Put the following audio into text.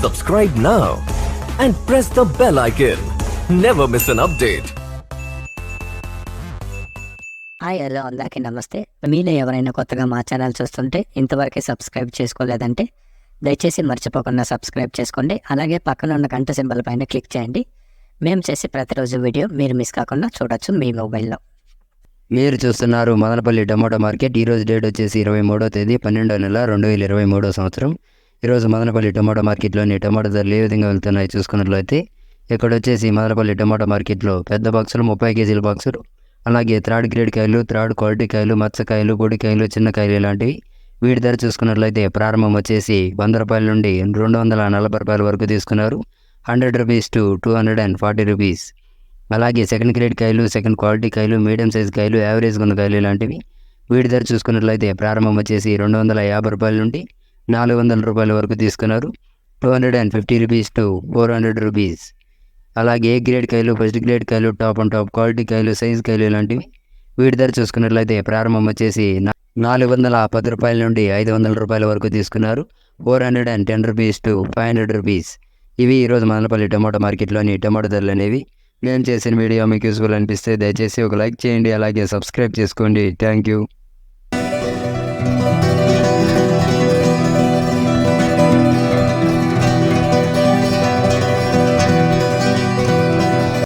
Subscribe now and press the bell icon. Never miss an update. Hi hello అందరికీ నమస్తే. మీలో ఎవరైనా కొత్తగా మా ఛానల్ చూస్తుంటే ఇంతవరకు సబ్స్క్రైబ్ చేసుకోలేదంటే దయచేసి మర్చిపోకుండా సబ్స్క్రైబ్ చేసుకోండి. అలాగే పక్కన ఉన్న గంట సింబల్ పైన క్లిక్ చేయండి. మేము చేసే ప్రతిరోజు వీడియో మీరు మిస్ కాకుండా చూడొచ్చు మీ మొబైల్లో. మీరు చూస్తున్నారు మదనపల్లి టమాటో మార్కెట్. ఈరోజు డేట్ వచ్చేసి 23వ తేదీ 12వ నెల 2023 సంవత్సరం. ఈరోజు మదనపల్లి టమాటో మార్కెట్లోని టమాటో ధరలు ఏ విధంగా వెళ్తున్నాయి చూసుకున్నట్లయితే, ఇక్కడ వచ్చేసి మదనపల్లి టమాటో మార్కెట్లో పెద్ద బాక్సులు 30 కేజీల బాక్సులు, అలాగే థర్డ్ గ్రేడ్ కాయలు, థర్డ్ క్వాలిటీ కాయలు, మచ్చకాయలు, పొడికాయలు, చిన్న కాయలు ఇలాంటివి. వీటి ధర చూసుకున్నట్లయితే ప్రారంభం వచ్చేసి 100 రూపాయల నుండి 240 రూపాయల వరకు తీసుకున్నారు. 100 రూపీస్ టు 240 రూపీస్. అలాగే సెకండ్ గ్రేడ్ కాయలు, సెకండ్ క్వాలిటీ కాయలు, మీడియం సైజ్ కాయలు, యావరేజ్గా ఉన్న కాయలు ఇలాంటివి. వీటి ధర చూసుకున్నట్లయితే ప్రారంభం వచ్చేసి 250 రూపాయల నుండి 400 రూపాయల వరకు తీసుకున్నారు. 250 రూపీస్ టు 400 రూపీస్. అలాగే ఏ గ్రేడ్ కాయలు, ఫస్ట్ గ్రేడ్ కాయలు, టాప్ అండ్ టాప్ క్వాలిటీ కాయలు, సైజ్ కాయలు ఇలాంటివి. వీటి ధర చూసుకున్నట్లయితే ప్రారంభం వచ్చేసి 410 రూపాయల నుండి 500 రూపాయల వరకు తీసుకున్నారు. 410 రూపీస్ టు 500 రూపీస్. ఇవి ఈరోజు మదనపల్లి టమాటో మార్కెట్లోని టమాటో ధరలు అనేవి. మేము చేసిన వీడియో మీకు యూస్ఫుల్ అనిపిస్తే దయచేసి ఒక లైక్ చేయండి, అలాగే సబ్స్క్రైబ్ చేసుకోండి. Thank you.